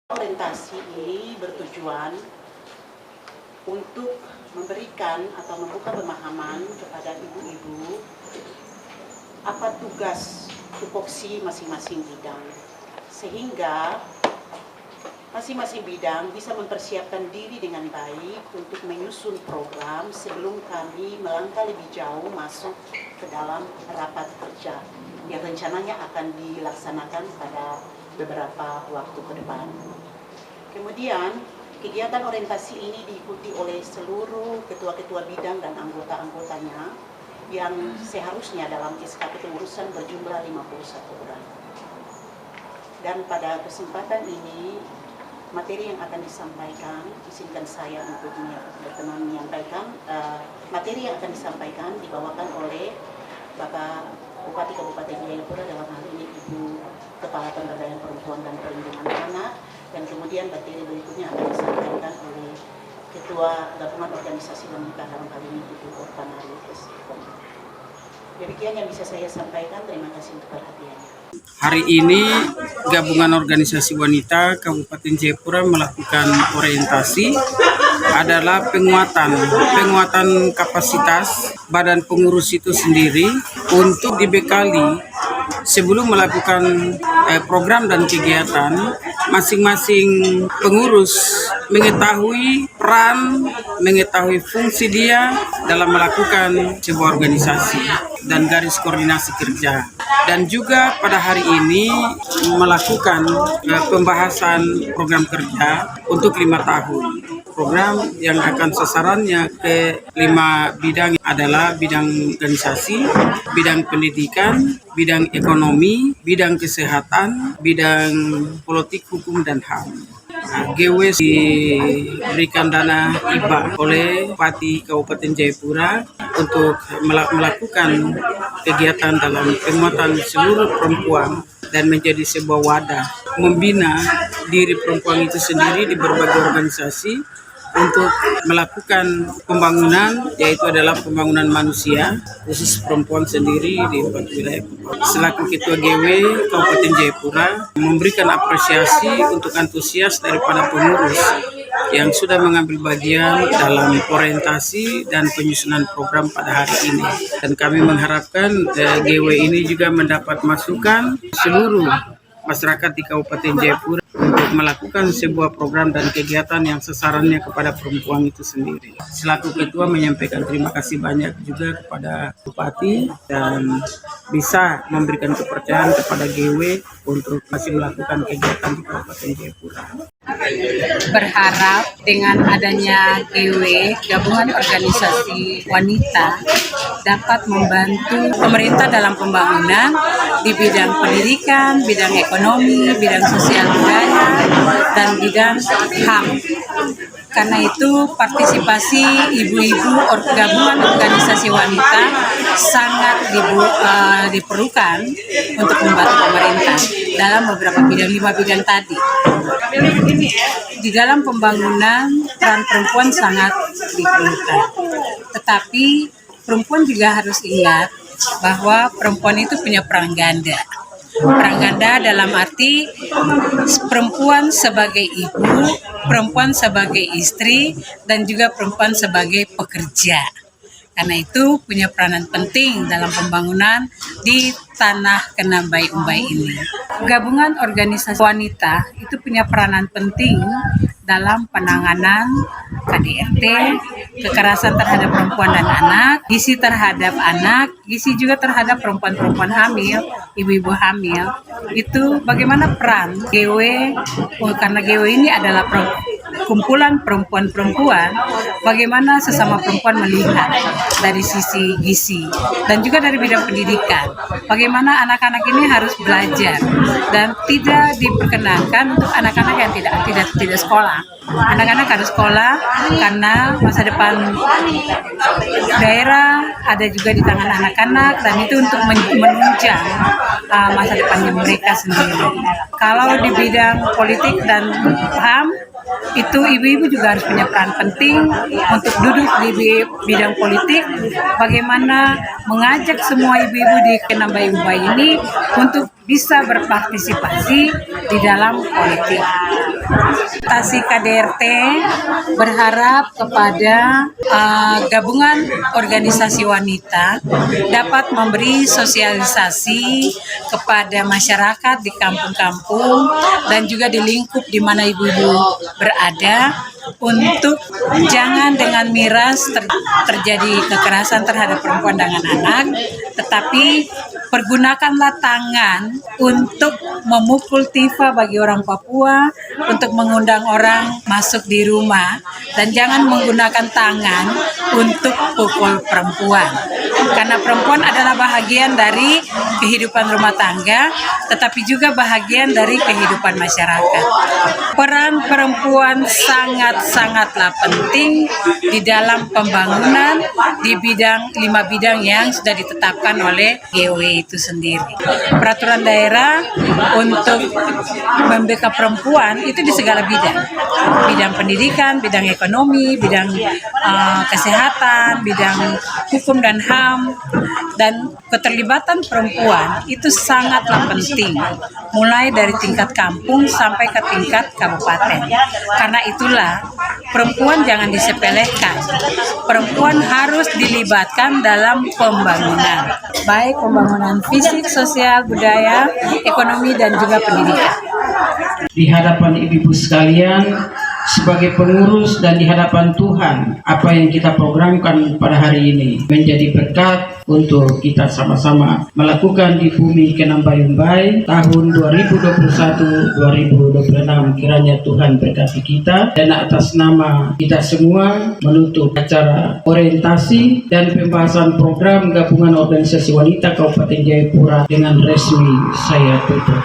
Orientasi ini bertujuan untuk memberikan atau membuka pemahaman kepada ibu-ibu apa tugas tupoksi masing-masing bidang, sehingga masing-masing bidang bisa mempersiapkan diri dengan baik untuk menyusun program sebelum kami melangkah lebih jauh masuk ke dalam rapat kerja yang rencananya akan dilaksanakan pada beberapa waktu ke depan. Kemudian, kegiatan orientasi ini diikuti oleh seluruh ketua-ketua bidang dan anggota-anggotanya yang seharusnya dalam SK kepengurusan berjumlah 51 orang. Dan pada kesempatan ini, materi yang akan disampaikan, izinkan saya untuk berkenan menyampaikan, materi yang akan disampaikan dibawakan oleh Bapak Bupati Kabupaten Jayapura, dalam hal ini Ibu Kepala Pemberdayaan Perempuan dan Perlindungan Anak, dan kemudian materi berikutnya akan disampaikan oleh Ketua Gabungan Organisasi Wanita, dalam hal ini Ibu Orpanari Eskom. Demikian yang bisa saya sampaikan, terima kasih untuk perhatiannya. Hari ini Gabungan Organisasi Wanita Kabupaten Jayapura melakukan orientasi adalah penguatan kapasitas badan pengurus itu sendiri untuk dibekali sebelum melakukan program dan kegiatan. Masing-masing pengurus mengetahui peran, mengetahui fungsi dia dalam melakukan sebuah organisasi dan garis koordinasi kerja. Dan juga pada hari ini melakukan pembahasan program kerja untuk 5 tahun. Program yang akan sasarannya ke 5 bidang adalah bidang organisasi, bidang pendidikan, bidang ekonomi, bidang kesehatan, bidang politik, hukum, dan HAM. GW diberikan dana hibah oleh Bupati Kabupaten Jayapura untuk melakukan kegiatan dalam penguatan seluruh perempuan dan menjadi sebuah wadah membina diri perempuan itu sendiri di berbagai organisasi untuk melakukan pembangunan, yaitu adalah pembangunan manusia khusus perempuan sendiri di 4 wilayah. Selaku Ketua GW Kabupaten Jayapura memberikan apresiasi untuk antusias daripada pengurus yang sudah mengambil bagian dalam orientasi dan penyusunan program pada hari ini. Dan kami mengharapkan GW ini juga mendapat masukan seluruh masyarakat di Kabupaten Jayapura untuk melakukan sebuah program dan kegiatan yang sasarannya kepada perempuan itu sendiri. Selaku Ketua menyampaikan terima kasih banyak juga kepada Bupati dan bisa memberikan kepercayaan kepada GW untuk masih melakukan kegiatan di Kabupaten Jayapura. Berharap dengan adanya GW, Gabungan Organisasi Wanita, dapat membantu pemerintah dalam pembangunan di bidang pendidikan, bidang ekonomi, bidang sosial budaya, dan bidang HAM. Karena itu partisipasi ibu-ibu gabungan organisasi wanita sangat diperlukan untuk membantu pemerintah dalam beberapa bidang, 5 bidang tadi. Di dalam pembangunan peran perempuan sangat diperlukan. Tetapi perempuan juga harus ingat bahwa perempuan itu punya peran ganda. Peran ganda dalam arti perempuan sebagai ibu, perempuan sebagai istri, dan juga perempuan sebagai pekerja. Karena itu punya peranan penting dalam pembangunan di tanah Kenambai Umbai ini. Gabungan organisasi wanita itu punya peranan penting dalam penanganan KDRT, kekerasan terhadap perempuan dan anak, gizi terhadap anak, gizi juga terhadap perempuan-perempuan hamil, ibu-ibu hamil. Itu bagaimana peran GW, karena GW ini adalah kumpulan perempuan-perempuan, bagaimana sesama perempuan melihat dari sisi gizi dan juga dari bidang pendidikan. Bagaimana anak-anak ini harus belajar dan tidak diperkenankan untuk anak-anak yang tidak sekolah. Anak-anak harus sekolah karena masa depan daerah ada juga di tangan anak-anak, dan itu untuk menunjang masa depan mereka sendiri. Kalau di bidang politik dan HAM, itu ibu-ibu juga harus punya peran penting untuk duduk di bidang politik, bagaimana mengajak semua ibu-ibu di Kenambai Umbai ini untuk bisa berpartisipasi di dalam politik. Tasi KDRT berharap kepada gabungan organisasi wanita dapat memberi sosialisasi kepada masyarakat di kampung-kampung dan juga di lingkup di mana ibu-ibu berada untuk jangan dengan miras terjadi kekerasan terhadap perempuan dan anak, tetapi pergunakanlah tangan untuk memukul tifa bagi orang Papua, untuk mengundang orang masuk di rumah, dan jangan menggunakan tangan untuk pukul perempuan. Karena perempuan adalah bahagian dari kehidupan rumah tangga, tetapi juga bahagian dari kehidupan masyarakat. Peran perempuan sangatlah penting di dalam pembangunan di 5 bidang yang sudah ditetapkan oleh GW itu sendiri. Peraturan daerah untuk membekap perempuan itu di segala bidang. Bidang pendidikan, bidang ekonomi, bidang kesehatan, bidang hukum dan HAM, dan keterlibatan perempuan itu sangatlah penting, mulai dari tingkat kampung sampai ke tingkat kabupaten. Karena itulah perempuan jangan disepelekan. Perempuan harus dilibatkan dalam pembangunan, baik pembangunan fisik, sosial, budaya, ekonomi, dan juga pendidikan. Di hadapan ibu-ibu sekalian, sebagai pengurus dan di hadapan Tuhan, apa yang kita programkan pada hari ini menjadi berkat untuk kita sama-sama melakukan di bumi Kenambayumbai tahun 2021-2026. Kiranya Tuhan berkati kita, dan atas nama kita semua menutup acara orientasi dan pembahasan program Gabungan Organisasi Wanita Kabupaten Jayapura dengan resmi saya tutup.